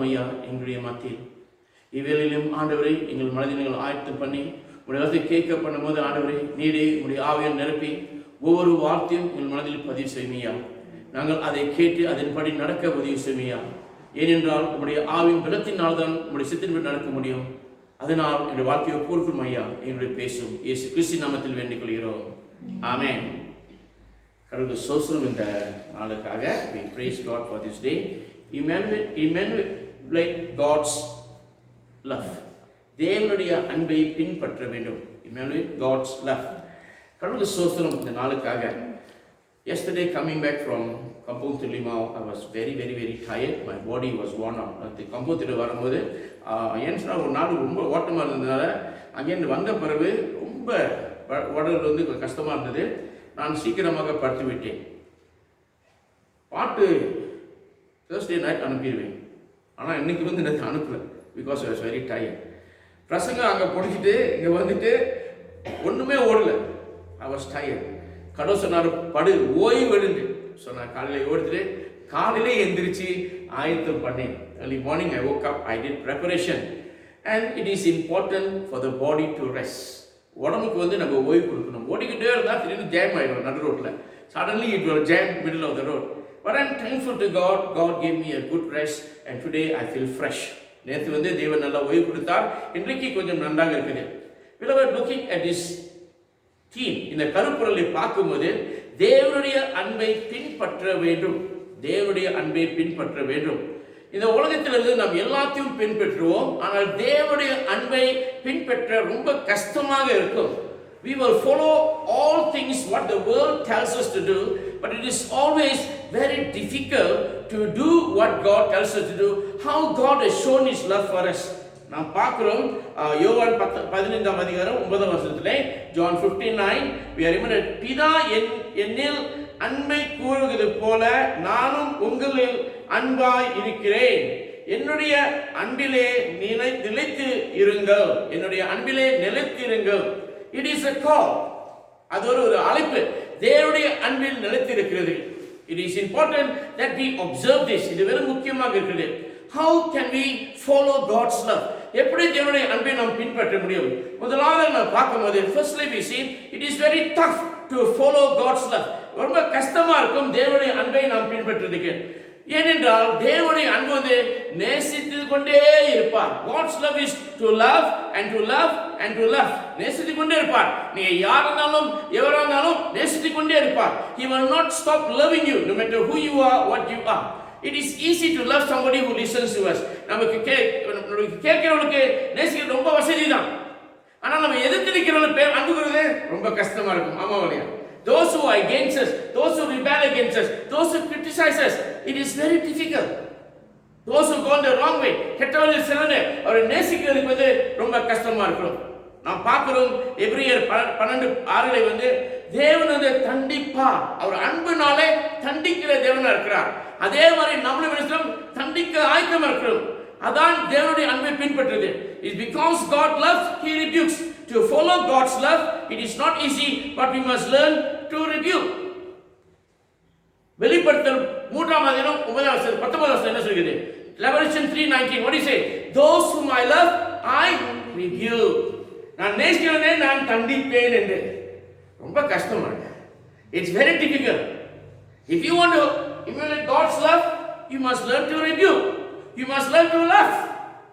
வாரும் ஐயா எங்களுடைய மத்தியில். இவ்வேளையிலும் ஆண்டவரை எங்கள் மனதை நீங்கள் ஆயத்தம் பண்ணி உடைய வார்த்தை கேட்க பண்ணும்போது ஆண்டவரை நீரே உடைய ஆவியை நிரப்பி ஒவ்வொரு வார்த்தையும் எங்கள் மனதில் பதிவு செய்மையா. நாங்கள் அதை கேட்டு அதன்படி நடக்க உதவி செய்மையா. ஏனென்றால் உங்களுடைய ஆவின் பலத்தினால் தான் உங்களுடைய சித்தின்படி நடக்க முடியும். அதனால் என்னுடைய வாழ்க்கையை பொறுக்கும் ஐயா எங்களுடைய பேசும் இயேசு கிறிஸ்து நாமத்தில் வேண்டிக் கொள்கிறோம். ஆமென். கடவுளுக்கு ஸ்தோத்திரம். இந்த நாளுக்காக we praise God for this day. Emulate God's love. தேவனுடைய அன்பை பின்பற்ற வேண்டும். Emulate God's love. கடவுளுக்கு ஸ்தோத்திரம். இந்த நாளுக்காக yesterday coming back from Kampung to Limau, I was very tired. My body was worn out. அந்த கம்பூத்திட்டு வரும்போது ஏன்னு சொன்னால் ஒரு நாள் ரொம்ப ஓட்டமாக இருந்ததுனால அங்கேருந்து வந்த பிறகு ரொம்ப உடல் வந்து கஷ்டமாக இருந்தது. நான் சீக்கிரமாக படுத்து விட்டேன். பாட்டு தேர்ஸ்டே நைட் அனுப்பிடுவேன். ஆனால் இன்னைக்கு வந்து எனக்கு அனுப்பலை. Because I was very tired. பிரசங்கம் அங்கே பிடிச்சிட்டு இங்கே வந்துட்டு ஒன்றுமே ஓடலை. I was tired. கடவுள் சொன்னார் படு ஓய்வு எடுந்து சொன்னார். காலையில் ஓடிட்டு காலையிலே எந்திரிச்சு ஆயத்தம் பண்ணேன். early morning I woke up, I did preparation and it is important for the body to rest. உடம்புக்கு வந்து நம்ம ஓய்வு கொடுக்கணும். ஓடிக்கிட்டே இருந்தால் திடீர்னு ஜாம் ஆகிடும் நடு ரோட்டில். Suddenly it will jam middle of the road. But I am thankful to God. God gave me a good rest and today I feel fresh. நேற்று வந்து தேவன் நல்லா ஓய்வு கொடுத்தார். இன்றைக்கு கொஞ்சம் நன்றாக இருக்குது. We are looking at this theme. இந்த கருப்பொருளை பார்க்கும்போது தேவனுடைய அன்பை பின்பற்ற வேண்டும். தேவனுடைய அன்பை பின்பற்ற வேண்டும். இந்த உலகத்திலிருந்து நாம் எல்லாத்தையும் பின்பற்றுவோம். ஆனால் தேவனுடைய அன்பை பின்பற்ற ரொம்ப கஷ்டமாக இருக்கும். We will follow all things what the world tells us to do, but it is always very difficult to do what God tells us to do. How God has shown His love for us. நாம் பார்க்கிறோம் யோவான் 15ஆம் அதிகாரம் 9ஆம் வசனத்திலே John 15:9 we are reminded பிதா என்னில் அன்பை கூறுகிறது போல நானும் உங்களில் அன்பாய் இருக்கிறேன். என்னுடைய அன்பிலே நிலைத்து இருங்கள். என்னுடைய அன்பிலே நிலைத்திருங்கள். It is a call. அது ஒரு அழைப்பு. தேவனுடைய அன்பில் நிலைத்திருக்கிறது. It is important that we observe this. இது வெறும் முக்கியமாக இருக்கிறது. How can we follow God's love? எப்படி தேவனுடைய அன்பை நாம் பின்பற்ற முடியும்? முதலாவது நாம் பார்க்கும்போது firstly we see it is very tough to follow God's love. ரொம்ப கஷ்டமா இருக்கும் தேவனுடைய அன்பை நாம் பின்பற்றுவதற்கு. ஏனென்றால் தேவனுடைய அன்பு வந்து நேசித்து கொண்டே இருப்பார். God's love is to love and to love and to love. நேசித்து கொண்டே இருப்பார். நீங்க யாரா இருந்தாலும் எவரா இருந்தாலும் நேசித்து கொண்டே இருப்பார். He will not stop loving you no matter who you are, what you are. It is easy to love somebody who listens to us. நமக்கு கேட்கிறவனுக்கு நேசிக்கிறது ரொம்ப வசதி தான். ஆனா நம்ம எதிர்த்து நிக்கிறவனுக்கு அன்புகிறது ரொம்ப கஷ்டமா இருக்கும். ஆமா இல்லையா? Those who are against us, those who rebel against us, those who criticize us, it is very difficult. Those who go the wrong way, கெட்டவர்கள் சிலர் அவரை நேசிக்கிறதுக்கு வந்து ரொம்ப கஷ்டமா இருக்கும். நாம் பார்க்கிறோம் எபிரேயர் 12:6 வந்து தேவன் வந்து தண்டிப்பார். அவர் அன்புனாலே தண்டிக்கிற தேவனா இருக்கிறார். அதே மாதிரி நம்மளும் தண்டிக்க ஆயத்தமா இருக்கிறோம். அதான் தேவனுடைய அன்பை பின்பற்றுது. It's because God loves, He rebukes. To follow God's love, it is not easy, but we must learn to rebuke. வெளிப்படுத்தல் 3ஆம் அதிகாரம் 19ஆம் வசனம் என்ன சொல்கிறது? Revelation 3:19 what do you say? Those whom I love, I rebuke. நான் நேசிக்கிறவனை நான் தண்டிப்பேன் என்று. ரொம்ப கஷ்டமா இருக்கு. It's very difficult. If you want to emulate God's love, you must learn to rebuke. You must learn to love.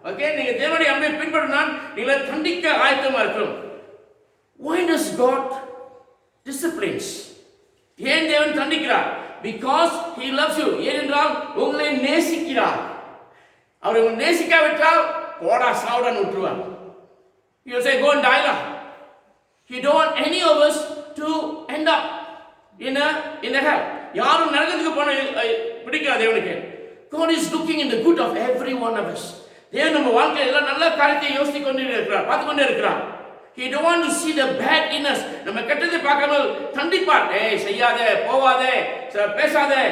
Okay, நீங்க தேவனுடைய அன்பை பின்பற்றினால் நீங்க தண்டிக்க ஆயத்தமா இருக்கணும். Why does God disciplines? ஏன் தேவன் தண்டிக்கிறார்? Because He loves you. ஏனென்றால் உங்களை நேசிக்கிறார். அவர் உங்களை நேசிக்காவிட்டால் போடா சாவுடான்னு விட்டுருவார். He will say go and die lah. He don't want any of us to end up in a hell. யாரும் நரகத்துக்கு போன பிடிக்காது தேவனுக்கு. God is looking in the good of every one of us. தேவன் நம்ம வாழ்க்கையில எல்லாம் நல்ல காரியத்தை யோசித்து கொண்டே இருக்கிறார், பார்த்து கொண்டே இருக்கிறார். He don't want to see the bad in us. நம்ம கெட்டதை பார்க்காமல் தண்டிப்பார். ஏய் செய்யாதே, போவாதே, பேசாதே.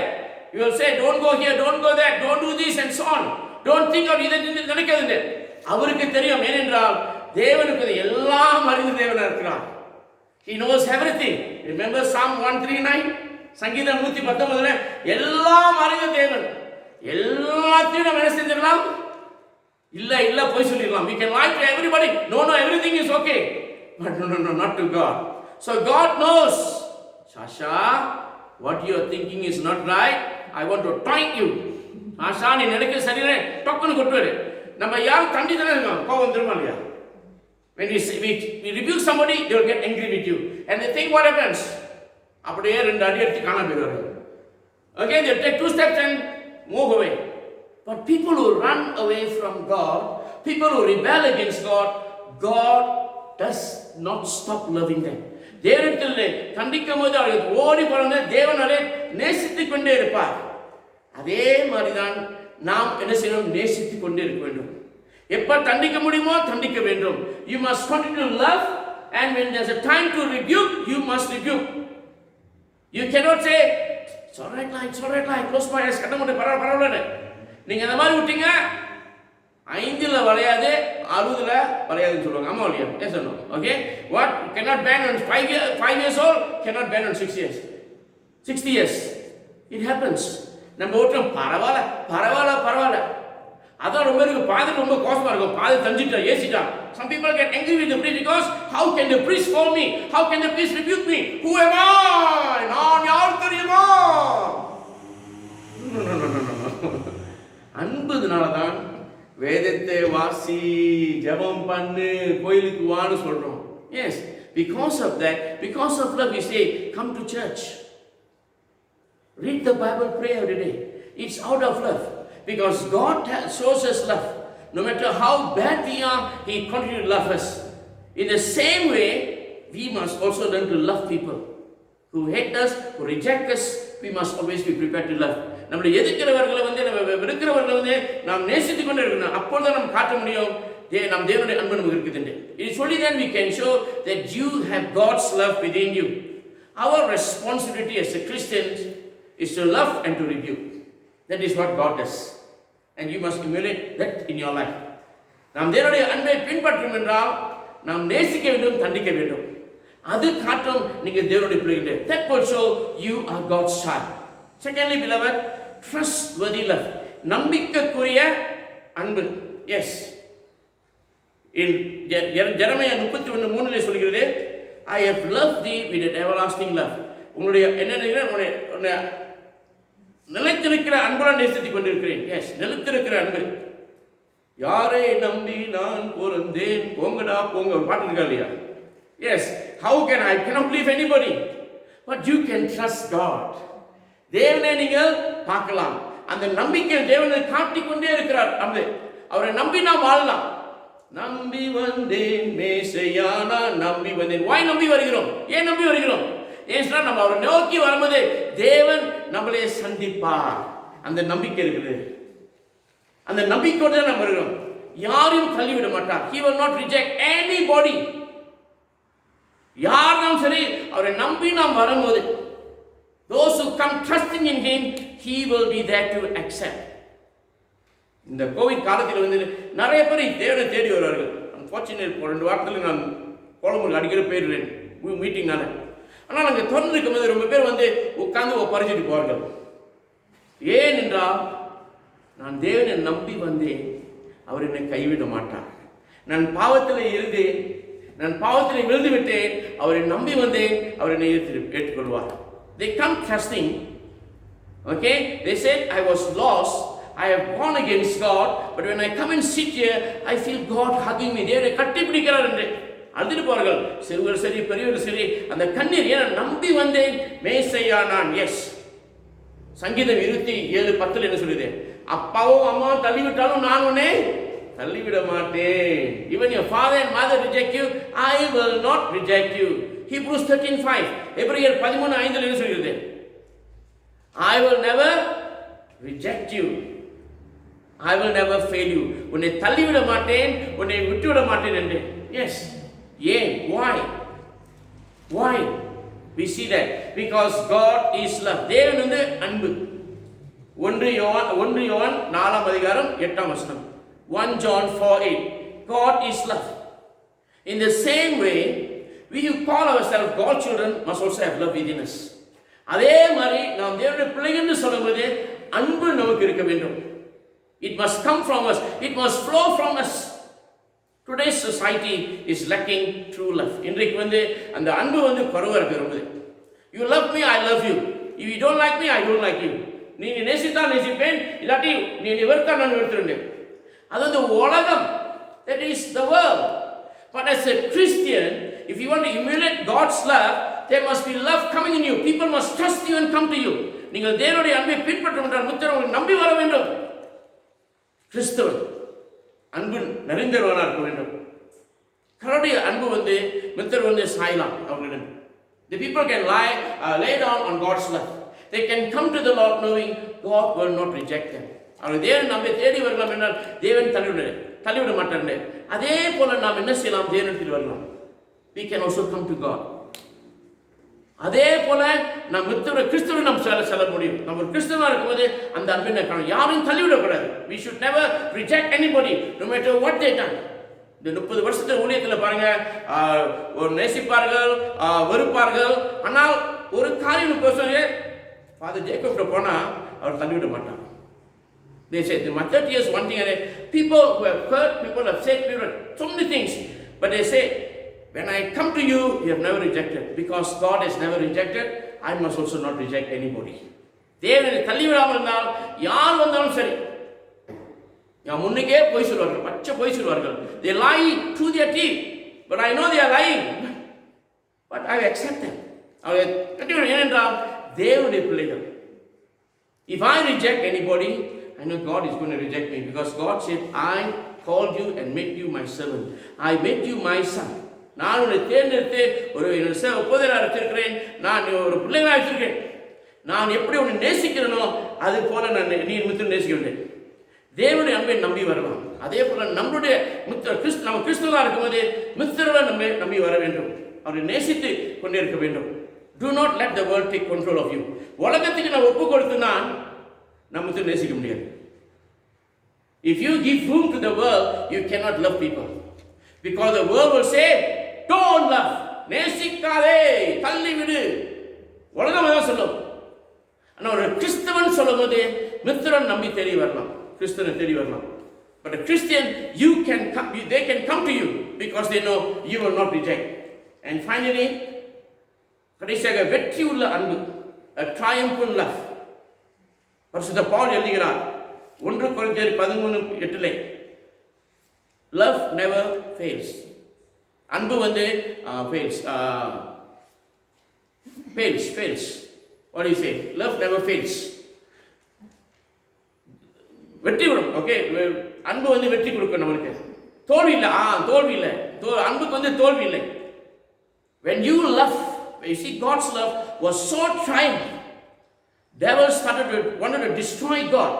You will say don't go here, don't go there, don't do this and so on. Don't think of இதை நினைக்காதீங்க. அவருக்கு தெரியும். ஏனென்றால் தேவனுக்கு எல்லாம் அறிந்த தேவனா இருக்கிறார். He knows everything. Remember Psalm 139? சங்கீதம் 119 எல்லாம் அறிந்த தேவன். எல்லாத்தையும் நம்ம என்ன செஞ்சிடலாம்? இல்ல போய் சொல்லிடலாம். We can lie to everybody. No, everything is okay. But no, not to God. So God knows. Sasha, what you are thinking is not right. I want to thank you. Sasha, நீ நினைக்க சரியில்லை, டக்குன்னு கொட்டுவாரு. நம்ம யாரும் கண்டிதானே இருக்கோம், கோபம் திரும்ப இல்லையா? When we rebuke somebody, they will get angry with you. And they think what happens? அப்படியே ரெண்டு அடி எடுத்து காணாம போயிடுவாரு. Okay, they take 2 steps and move away. But people who run away from God, people who rebel against God, God does not stop loving them. தேவனிடத்திலே கண்டிக்கும் போது அவர்கள் ஓடி போறாங்க, தேவன் அவரை நேசித்துக் கொண்டே இருப்பார். அதே மாதிரிதான் நாம் என்ன செய்யணும்? நேசித்துக் கொண்டே இருக்க வேண்டும். எப்ப தண்டிக்க முடியுமோ தண்டிக்க வேண்டும். You must continue to love, and when there's a time to rebuke, you must rebuke. You cannot say it's all right, close my eyes, கட்ட முடியும், பரவாயில்ல. நீங்க அந்த மாதிரி விட்டீங்க, 5ல வளையாது 60ல வளையாதுன்னு சொல்லுவாங்க. ஆமா இல்லையா? Yes or no? Okay, what cannot ban on 5 years old cannot ban on 60 years. It happens. நம்ம ஓட்டம் பரவாயில்ல. அதான் ரொம்ப இருக்கு, பாதி ரொம்ப கோசமா இருக்கும், பாதி தஞ்சிட்டா ஏசிட்டா. Some people get angry with the priest because how can the priest call me? How can the priest rebuke me? Who am I? நான் யார் தெரியுமா? No. அன்புனால தான் வேதத்தை வாசி, ஜெபம் பண்ணு, கோயிலுக்கு வான்னு சொல்றோம். Yes, because of that, because of love, we say come to church. Read the Bible, pray every day. It's out of love. Because God shows us love. No matter how bad we are, He continues to love us. In the same way, we must also learn to love people who hate us, who reject us. We must always be prepared to love. நம்மளை எதிர்க்கிறவர்களை நம்ம வெறுக்கிறவர்களை நாம் நேசித்துக் கொண்டே இருக்கணும். அப்பொழுது நாம் காட்ட முடியும் நம் தேவனுடைய அன்பு நமக்கு இருக்குது. It's only then we can show that you have God's love within you. Our responsibility as a Christians is to love and to rebuke. That is what God does. And you must emulate that in your life. நாம் தேவனுடைய அன்பை பின்பற்றும் என்றால் நாம் நேசிக்க வேண்டும், தண்டிக்க வேண்டும். அது காட்டும் நீங்க தேவனுடைய பிள்ளைகள். That will show you are God's child. Secondly, beloved, trustworthy love. நம்பிக்கைக்குரிய அன்பு. Yes. In Jeremiah 31:3 சொல்கிறது, I have loved thee with an everlasting love. உங்களுடைய என்ன நிலைத்திருக்கிற அன்புடன் நேசித்துக் கொண்டிருக்கிறேன். எஸ், நிலைத்திருக்கிற அன்பு. யாரை நம்பி நான் பொருந்தேன், போங்கடா போங்க, ஒரு பாட்டு இருக்கா இல்லையா? Yes, how can I cannot believe anybody, but you can trust God. தேவனை நீங்கள் பார்க்கலாம். அந்த நம்பிக்கை தேவனை காட்டிக்கொண்டே இருக்கிறார். அவரை நம்பி நாம் வாழலாம். நம்பி வந்தேன் மேசையானா, நம்பி வந்தேன். why நம்பி வருகிறோம்? ஏன் நம்பி வருகிறோம்? ஏன்னா நம்ம அவரை நோக்கி வரும்போது தேவன் நம்மளே சந்திப்பார். அந்த நம்பிக்கை இருக்குது. அந்த நம்பிக்கையோடு நம்ம வருகிறோம். யாரையும் தள்ளிவிட மாட்டார். He will not reject anybody. யாரும் சரி, அவரை நம்பி நாம் வரும்போது, those who come trusting in Him, He will be there to accept. இந்த கோவிட் காலத்தில் நிறைய பேர் தேவனை தேடி வருவார்கள். அன்பார்ச்சுனேட் 2 வாரத்தில் நான் கோலம்பூர் அடிக்கிற போயிடுறேன் மீட்டிங்னால. ஆனால் அங்கே தொடர்ந்து இருக்கும்போது ரொம்ப பேர் உட்கார்ந்து பறிச்சுட்டு போவார்கள். ஏன் என்றால், நான் தேவனை நம்பி வந்தேன், அவர் என்னை கைவிட மாட்டார். நான் பாவத்தில் இருந்தேன், நான் பாவத்தில் விழுந்து விட்டேன், அவரை நம்பி வந்தேன், அவர் என்னை ஏற்றுக்கொள்வார். They come trusting. Okay, they said I was lost, I have gone against God, but when I come and sit here, I feel God hugging me. தேவனை கட்டிப்பிடிக்கிறார் என்று அழுது போவார்கள். சிறுவர் சரி, பெரியவர் சரி, அந்த கண்ணீர் ஏன் நம்பி வந்தேன் மேசையா நான். எஸ், சங்கீதம் 27:10 என்ன சொல்லுது? அப்பாவும் அம்மாவும் தள்ளிவிட்டாலும் நான் உன்னை தள்ளிவிட மாட்டேன். Even your father and mother reject you, I will not reject you. Hebrews 13:5. எபிரேயர் 13:5 என்ன சொல்லுது? I will never reject you. I will never fail you. உன்னை தள்ளிவிட மாட்டேன், உன்னை விட்டுவிட மாட்டேன் என்று. எஸ், ஏன்? Why? We see that because God is love. தேவன் அன்பு. 1 யோவான் 4:8. 1 John 4:8. God is love. In the same way, we who call ourselves God's children must also have love within us. அதே மாதிரி நாம் தேவனுடைய பிள்ளைகள் என்று சொல்லும்போது அன்பு நமக்கு இருக்க வேண்டும். It must come from us. It must flow from us. Today's society is lacking true love. இன்றைக்கு வந்து அந்த அன்பு வந்து குறைவா இருக்கு ரொம்ப. You love me, I love you. If you don't like me, I don't like you. நீ நேசித்தா நேசிப்பேன், இல்லாட்டி நீ வெறுத்தா நான் வெறுத்துருவேன். அது வந்து உலகம். That is the world. But as a Christian, if you want to emulate God's love, there must be love coming in you. People must trust you and come to you. நீங்கள் தேவனுடைய அன்பை பின்பற்ற வேண்டும், முத்திரம் நம்பி வர வேண்டும். கிறிஸ்தவன் அன்பு நிறைந்தவனாக இருக்க வேண்டும். கர்த்தருடைய அன்பு வந்து மித்தர் வந்து சாயலாம் அவர்களிடம். The people can lay down on God's love. They can come to the Lord knowing God will not reject them. அவர் தேவன் நம்மை தேடி வரலாம் என்றால் தேவன் தள்ளிவிட மாட்டார். அதே போல நாம் என்ன செய்யலாம்? தேவனிடத்தில் வரலாம். We can also come to God. அதே போல நாம் கிறிஸ்துவை நாம் செல்ல முடியும். நம்ம ஒரு கிறிஸ்தவனாக இருக்கும்போது அந்த அன்பினை காணும். யாரையும் தள்ளிவிடக்கூடாது. We should never reject anybody, no matter what they done. இந்த 30 வருஷத்துல ஊழியத்தில் பாருங்க, ஒரு நேசிப்பார்கள், வெறுப்பார்கள். ஆனால் ஒரு காரியம் ஃபாதர் ஜேக்கப் போனா அவர் தள்ளிவிட மாட்டார். They said, in my 30 years, one thing, people who have heard, people have said so many things, but they say, when I come to you, you have never rejected. Because God has never rejected, I must also not reject anybody. தேவனை தள்ளிவிடாமல் இருந்தால் யார் வந்தாலும் சரி, முன்னுக்கே போய் சொல்வார்கள், பச்சை போய் சொல்வார்கள். They lie through their teeth, but I know they are lying. But I accept them. ஏனென்றால் தேவனுடைய பிள்ளைகள். If I reject anybody, I know God is going to reject me, because God said, I called you and made you my servant. I made you my son. நான் உன்னை தேர்ந்தெடுத்து ஒரு உபதேசராக வச்சிருக்கிறேன். நான் ஒரு பிள்ளைகளாக வச்சிருக்கேன். நான் எப்படி உன்னை நேசிக்கிறேனோ அது போல நான் நீ மித்திரம் நேசிக்க வேண்டேன். தேவனுடைய அன்பை நம்பி வரலாம். அதே போல நம்மளுடைய நம்ம கிறிஸ்துவா இருக்கும்போது மித்திரவை நம்பி வர வேண்டும். அவரை நேசித்து கொண்டே இருக்க வேண்டும். Do not let the world take control of you. உலகத்துக்கு நான் ஒப்பு கொடுத்தனா நம்ம நேசிக்க முடியாது. If you give room to the world, you cannot love people, because the world will say, don't love, நேசிக்காதே, தள்ளி விடு. உலகம் தான் சொல்லும். ஆனால் ஒரு கிறிஸ்தவன் சொல்லும்போது மித்திரன் நம்பி தேடி வரலாம், கிறிஸ்தவனை தேடி வரலாம். But a Christian, you can come, they can come to you because they know you will not reject. And finally, கடைசியாக வெற்றி உள்ள அன்பு, a triumphant love. பரிசுத்த பவுல் எழுதுகிறார் 1 கொரிந்தியர் 13:8, love never fails. அன்பு வந்து fails. What do you say? Love never fails. வெற்றி வரும். ஓகே, அன்பு வந்து வெற்றி கொடுக்கும் நம்மளுக்கு. தோல்வி இல்லை. அன்புக்கு வந்து தோல்வி இல்லை. When you love, you see, God's love was so triumph. Devil wanted to destroy God,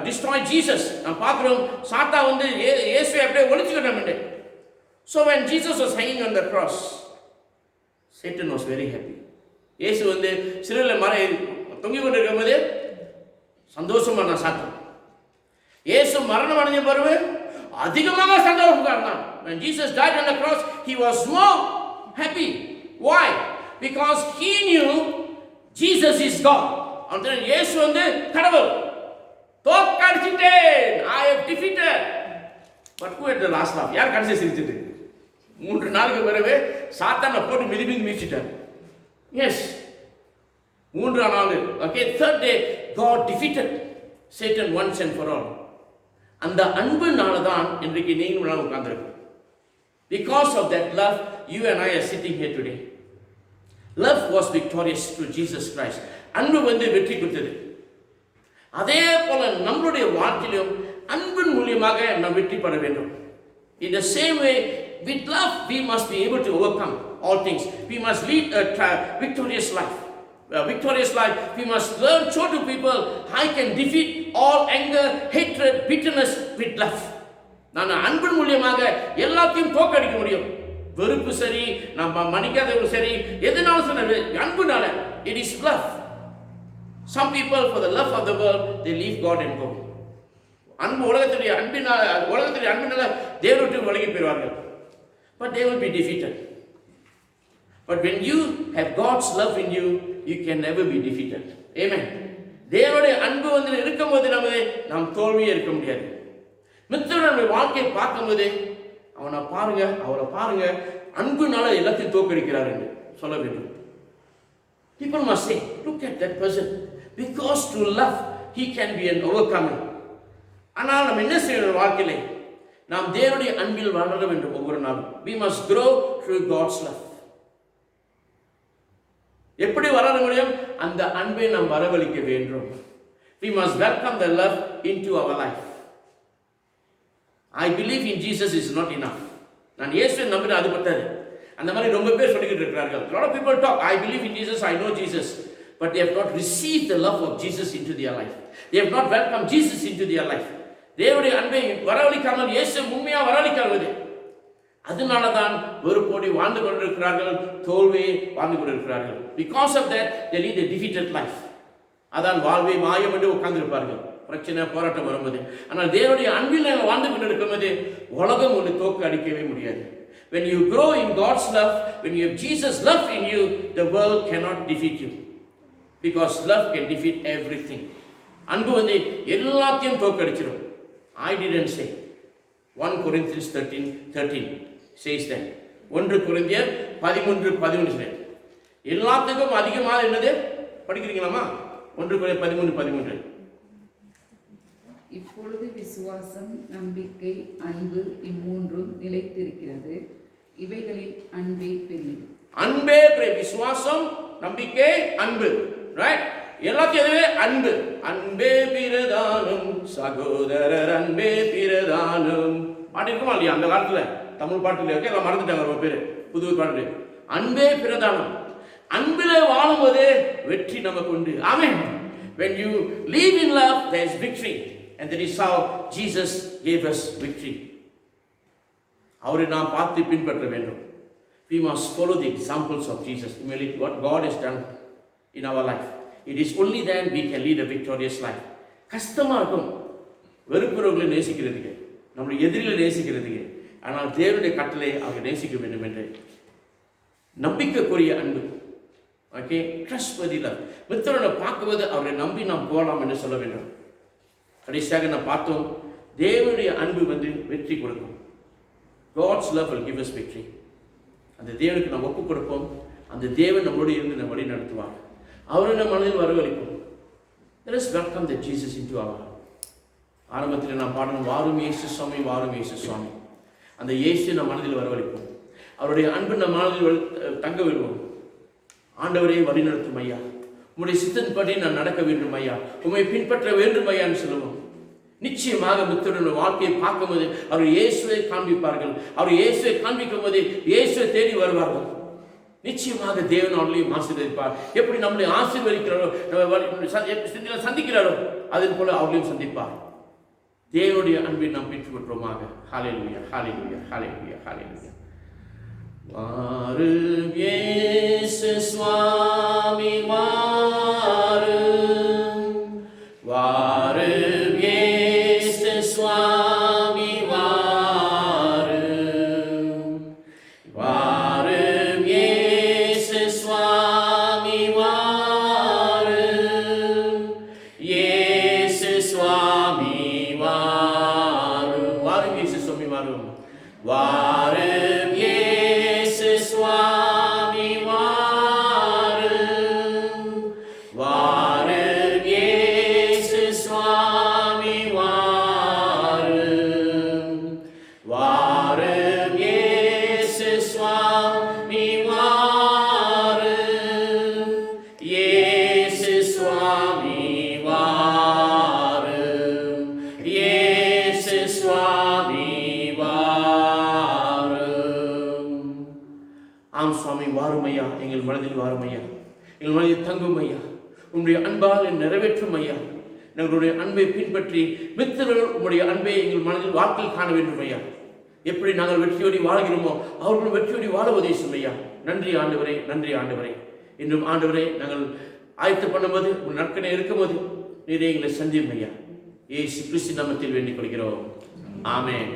destroy Jesus. நாம் பார்க்கிறோம், சாத்தா வந்து இயேசுவை அப்படியே ஒளிச்சுக்கிட்டாங்க. So when Jesus was hanging on the cross, Satan was very happy. இயேசு வந்து சிலுவையில் தொங்கிக் கொண்டிருக்கும்போது சந்தோஷமான சாத்தா. இயேசு மரணம் அடைஞ்ச பிறகு அதிகமாக சந்தோஷப்பட்டார். When Jesus died on the cross, he was more happy. Why? Because he knew Jesus is God. அவன் இயேசு வந்து கடவுள். தோற்கடிச்சிட்டேன், I have defeated. But who had the last laugh? யார் கடைசி சிரிச்சிட்டு? 3 நாளுக்கு பிறகு சாத்தானை போட்டு மிதிச்சிட்டார். Yes. 3ஆம் நாள். Okay, third day God defeated Satan once and for all. அந்த அன்புனால தான் இன்றைக்கு நீங்களும் உட்கார்ந்திருக்கோம். Because of that love, you and I are sitting here today. Love was victorious through Jesus Christ. அன்பு வந்து வெற்றி கொடுத்தது. அதே போல நம்மளுடைய வாழ்க்கையிலும் அன்பின் மூலமாக நாம் வெற்றி பெற வேண்டும். In the same way, with love we must be able to overcome all things. We must lead a victorious life. Victorious life, we must learn, show to people, I can defeat all anger, hatred, bitterness with love. நான் அன்பின் மூலமாக எல்லாத்தையும் தோற்கடிக்க முடியும். வெறுப்பு சரி, நம்ம மன்னிக்காதவங்க சரி, எதுனாலும் சொன்னது அன்புனால. It is love. Some people, for the love of the world, they leave God and go. அன்பு உலகத்துடைய அன்பினால தேவனுக்கு விலகி போய்வார்கள். But they will be defeated. But when you have God's love in you, you can never be defeated. Amen. தேவனுடைய அன்பு வந்து இருக்கும்போது நாம் தோல்வியே இருக்க முடியாது. மித்திரனுடைய வாழ்க்கையை பார்க்கும்போது அவனை பாருங்க, அவளை பாருங்க, அன்புனால எல்லாத்தையும் தோற்கடிக்கிறார் என்று சொல்ல வேண்டும். People must say, look at that person. Because through love, he can be an overcomer. ஆனால் நம்ம என்ன செய்யணும் வாழ்க்கையிலே? நாம் தேவனுடைய அன்பில் வளர வேண்டும் ஒவ்வொரு நாளும். We must grow through God's love. எப்படி வளர முடியும்? அந்த அன்பை நாம் வரவழைக்க வேண்டும். We must welcome the love into our life. I believe in Jesus is not enough. நான் இயேசுவை நம்பினேன் அது பத்தாது. அந்த மாதிரி ரொம்ப பேர் சொல்லிக்கிட்டு இருக்கிறார்கள். A lot of people talk, I believe in Jesus, I know Jesus, but they have not received the love of Jesus into their life. They have not welcomed Jesus into their life. தேவனுடைய அன்பை வரவழைக்காமல் இயேசு உண்மையாக வரவழைக்காது. அதனால தான் ஒரு கோடி வாழ்ந்து கொண்டிருக்கிறார்கள், தோல்வியை வாழ்ந்து கொண்டிருக்கிறார்கள். Because of that, they lead a defeated life. அதான் வாழ்வை மாயம் என்று உட்கார்ந்திருப்பார்கள் பிரச்சனை போராட்டம் வரும்போது. ஆனால் தேவனுடைய அன்பில் நாங்கள் வாழ்ந்து கொண்டிருக்கும்போது உலகம் ஒன்று தோக்க அடிக்கவே முடியாது. When you grow in God's love, when you have Jesus' love in you, the world cannot defeat you. Because love can defeat everything. அன்பு வந்து எல்லாத்தையும் தோக்கடிச்சிடும். I didn't say. 1 Corinthians 13 says that. 1 கொரிந்தியர் 13:13 எல்லாத்துக்கும் அதிகமாக என்னது படிக்கிறீங்களாமா? 1 கொரிந்தியர் 13:13. இப்பொழுது விசுவாசம், நம்பிக்கை, அன்பு இம்மூன்றும் நிலைத்திருக்கிறது. இவைகளில் அன்பே பெரியது. அன்பே விசுவாசம், நம்பிக்கை, அன்பு. ரைட்? எல்லாத்தையும் அன்பு. அன்பே பிரதானம் சகோதரர், அன்பே பிரதானம். பாட்டு இருக்குமா இல்லையா அந்த காலத்துல? தமிழ் பாட்டுல இருக்கு, எல்லாம் மறந்துட்டாங்க ரொம்ப பேரு. புது பாட்டு. அன்பே பிரதானம். அன்பிலே வாழும்போது வெற்றி நமக்கு உண்டு. ஆமென். When you live in love, there is victory. And that is how Jesus gave us victory. அவரை நாம் பார்த்து பின்பற்ற வேண்டும். We must follow the examples of Jesus. What God has done in our life. It is only then we can lead a victorious life. கஷ்டமா இருக்கும் வெறுப்புறவர்களை நேசிக்கிறதுக்கு, நம்முடைய எதிரிகளை நேசிக்கிறதுக்கு. ஆனால் தேவனுடைய கட்டளை அவரை நேசிக்க வேண்டும் என்று நம்பிக்கைக்குரிய அன்பு. Okay, trustworthy love. மித்திரனை பார்க்கும்போது அவரை நம்பி நாம் போகலாம் என்று சொல்ல வேண்டும். கடைசியாக நான் பார்த்தோம், தேவனுடைய அன்பு வந்து வெற்றி கொடுக்கும். God's love will give us victory. அந்த தேவனுக்கு நாம் ஒப்பு கொடுப்போம். அந்த தேவன் நம்மளோடு இருந்து நம்ம வழி நடத்துவார். அவரை நம்ம மனதில் வரவழைப்போம். Let us welcome the Jesus into our heart. ஆரம்பத்தில் நாம் பாடணும், வாரும் இயேசு சுவாமி, வாரும் இயேசு சுவாமி. அந்த இயேசு நம் மனதில் வரவழைப்போம். அவருடைய அன்பு நம் மனதில் தங்க விடுவோம். ஆண்டவரை வழி நடத்தும் ஐயா, உம்முடைய சித்தத்தின்படி நான் நடக்க வேண்டும் ஐயா, உம்மை பின்பற்ற வேண்டும் ஐயான்னு சொல்லுவோம். நிச்சயமாக மித்திரனுடைய வாழ்க்கையை பார்க்கும்போது அவர் இயேசுவை காண்பிப்பார்கள். அவர் இயேசுவை காண்பிக்கும் போது இயேசுவை தேடி வருவார்கள். நிச்சயமாக தேவன் அவர்களையும் ஆசீர்வதிப்பார். எப்படி நம்மளை ஆசீர்வதிக்கிறாரோ, சந்திக்கிறாரோ, அதே போல அவர்களையும் சந்திப்பார். தேவனுடைய அன்பை நாம் பெற்றுக்கொள்வோமாக. ஹல்லேலூயா, ஹல்லேலூயா, ஹல்லேலூயா, ஹல்லேலூயா. வாரும் இயேசு சுவாமி வாரும், வாரும் இயேசு சுவாமி வாரும், வாரும் இயேசு சுவாமி வாரும், இயேசு சுவாமி வாரும், வாரும் இயேசு சுவாமி வாரும், வாரும் இயேசு சுவாமி வாரும், வாரும் இயேசு சுவாமி வாரும், வாரும் இயேசு சுவாமி வாரும், இயேசு சுவாமி வாரும், இயேசு சுவாமி வாரும். ஆம் சுவாமி, வாரும் ஐயா, எங்கள் மனதில் வாரும் ஐயா, எங்கள் மனதில் தங்கும் ஐயா, உங்களுடைய அன்பால் நிறைவேற்றும் ஐயா. எங்களுடைய அன்பை பின்பற்றி மித்திரர்கள் உங்களுடைய அன்பை எங்கள் மனதில் வாழ்க்கையில் காண வேண்டும் ஐயா. எப்படி நாங்கள் வெற்றியோடி வாழ்கிறோமோ அவர்களும் வெற்றியோடி வாழ உதவியும் ஐயா. நன்றி ஆண்டவரே, நன்றி ஆண்டவரே. இன்றும் ஆண்டவரே, நாங்கள் ஆயத்து பண்ணும்போது உங்கள் நற்கனை இருக்கும்போது நீரே எங்களை சந்தியும் ஐயா. இயேசு கிறிஸ்து நாமத்தில் வேண்டிக் கொள்கிறோம். ஆமென்.